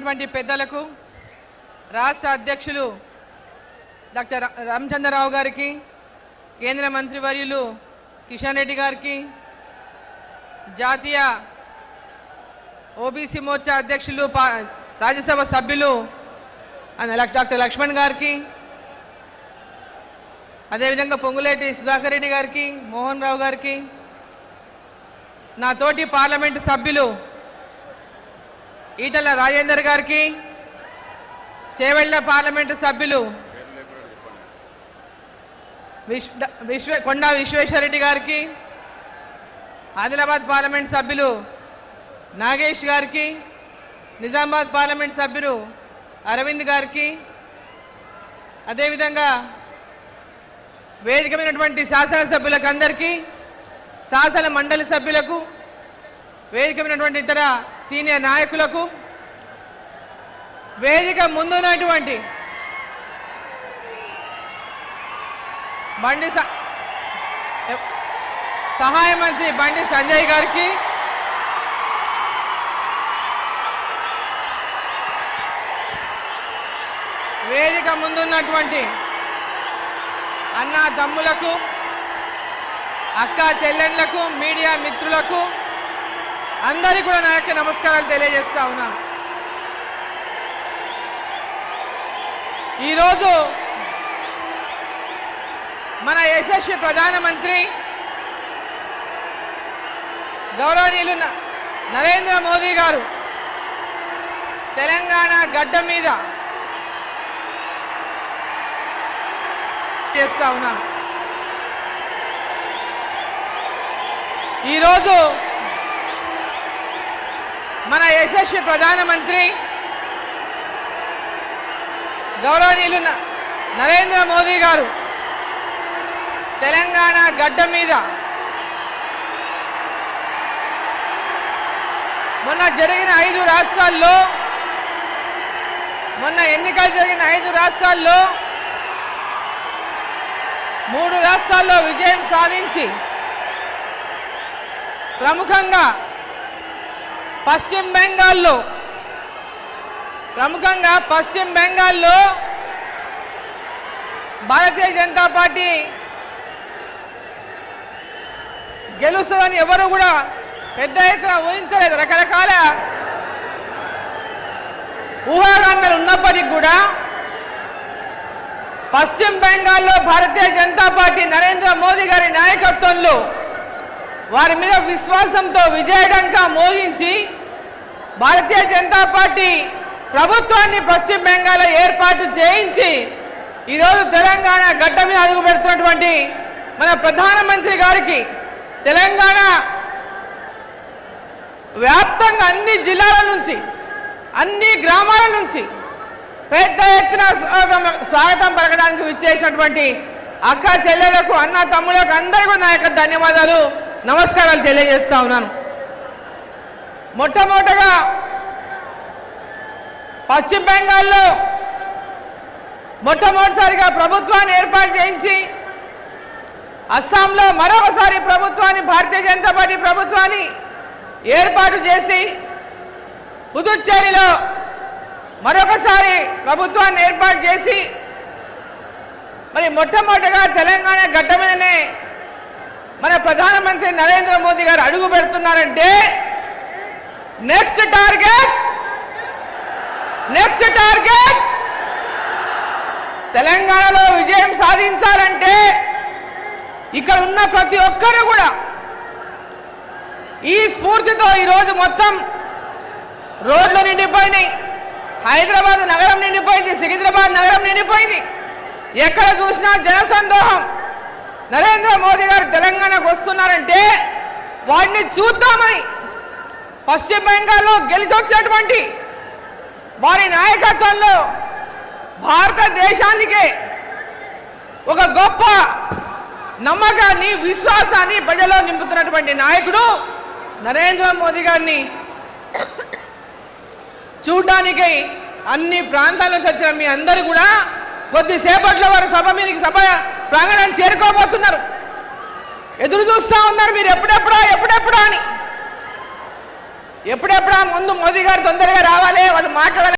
వచ్చినటువంటి పెద్దలకు రాష్ట్ర అధ్యక్షులు డాక్టర్ రామచంద్రరావు గారికి, కేంద్ర మంత్రివర్యులు కిషన్ రెడ్డి గారికి, జాతీయ ఓబీసీ మోర్చా అధ్యక్షులు రాజ్యసభ సభ్యులు డాక్టర్ లక్ష్మణ్ గారికి, అదేవిధంగా పొంగులేటి సుధాకర్ రెడ్డి గారికి, మోహన్ రావు గారికి, నా తోటి పార్లమెంటు సభ్యులు ఈటల రాజేందర్ గారికి, చేవెళ్ల పార్లమెంటు సభ్యులు కొండా విశ్వేశ్వరరెడ్డి గారికి, ఆదిలాబాద్ పార్లమెంట్ సభ్యులు నాగేష్ గారికి, నిజామాబాద్ పార్లమెంట్ సభ్యులు అరవింద్ గారికి, అదేవిధంగా వేదికమైనటువంటి శాసనసభ్యులకు అందరికీ, శాసన మండలి సభ్యులకు, వేదికమైనటువంటి ఇతర సీనియర్ నాయకులకు, వేదిక ముందున్నటువంటి సహాయ మంత్రి బండి సంజయ్ గారికి, వేదిక ముందున్నటువంటి అన్నా తమ్ములకు, అక్క చెల్లెళ్లకు, మీడియా మిత్రులకు అందరికీ కూడా నా యొక్క నమస్కారాలు తెలియజేస్తా ఉన్నాను. ఈరోజు మన యశస్వి ప్రధానమంత్రి గౌరవనీయులు నరేంద్ర మోదీ గారు తెలంగాణ గడ్డ మీద చేస్తా ఉన్నాను. ఈరోజు మన యశస్వి ప్రధానమంత్రి గౌరవనీయులు నరేంద్ర మోదీ గారు తెలంగాణ గడ్డ మీద మొన్న జరిగిన 5 రాష్ట్రాల్లో, మొన్న ఎన్నికలు జరిగిన 5 రాష్ట్రాల్లో 3 రాష్ట్రాల్లో విజయం సాధించి ప్రముఖంగా పశ్చిమ బెంగాల్లో భారతీయ జనతా పార్టీ గెలుస్తుందని ఎవరు కూడా పెద్ద ఎత్తున ఊహించలేదు. రకరకాల ఊహాగానాలు ఉన్నప్పటికీ కూడా పశ్చిమ బెంగాల్లో భారతీయ జనతా పార్టీ నరేంద్ర మోదీ గారి నాయకత్వంలో వారి మీద విశ్వాసంతో విజయడంకా మోగించి భారతీయ జనతా పార్టీ ప్రభుత్వాన్ని పశ్చిమ బెంగాల్లో ఏర్పాటు చేయించి ఈరోజు తెలంగాణ గడ్డ మీద అడుగు పెడుతున్నటువంటి మన ప్రధానమంత్రి గారికి తెలంగాణ వ్యాప్తంగా అన్ని జిల్లాల నుంచి, అన్ని గ్రామాల నుంచి పెద్ద ఎత్తున స్వాగతం పలకడానికి విచ్చేసినటువంటి అక్క చెల్లెలకు, అన్న తమ్ములకు అందరికీ నా యొక్క ధన్యవాదాలు, నమస్కారాలు తెలియజేస్తా ఉన్నాను. మొట్టమొదటగా పశ్చిమ బెంగాల్లో మొట్టమొదటిసారిగా ప్రభుత్వాన్ని ఏర్పాటు చేయించి, అస్సాంలో మరొకసారి ప్రభుత్వాన్ని, భారతీయ జనతా పార్టీ ప్రభుత్వాన్ని ఏర్పాటు చేసి, పుదుచ్చేరిలో మరొకసారి ప్రభుత్వాన్ని ఏర్పాటు చేసి, మరి మొట్టమొదటిగా తెలంగాణ గడ్డ మీదనే మన ప్రధానమంత్రి నరేంద్ర మోదీ గారు అడుగు పెడుతున్నారంటే నెక్స్ట్ టార్గెట్ తెలంగాణలో విజయం సాధించాలంటే ఇక్కడ ఉన్న ప్రతి ఒక్కరు కూడా ఈ స్ఫూర్తితో ఈరోజు మొత్తం రోడ్లు నిండిపోయినాయి, హైదరాబాద్ నగరం నిండిపోయింది, సికింద్రాబాద్ నగరం నిండిపోయింది, ఎక్కడ చూసినా జనసందోహం. నరేంద్ర మోదీ గారు తెలంగాణకు వస్తున్నారంటే వాడిని చూద్దామని పశ్చిమ బెంగాల్లో గెలిచొచ్చినటువంటి వారి నాయకత్వంలో భారతదేశానికే ఒక గొప్ప నమ్మకాన్ని, విశ్వాసాన్ని ప్రజల్లో నింపుతున్నటువంటి నాయకుడు నరేంద్ర మోదీ గారిని చూడడానికి అన్ని ప్రాంతాల నుంచి వచ్చిన మీ అందరూ కూడా కొద్దిసేపట్లో వారు సభ ప్రాంగణం చేరుకోబోతున్నారు. ఎదురు చూస్తూ ఉన్నారు మీరు ఎప్పుడెప్పుడా అని. ఎప్పుడెప్పుడా ముందు మోదీ గారు తొందరగా రావాలి, వాళ్ళు మాట్లాడాలి.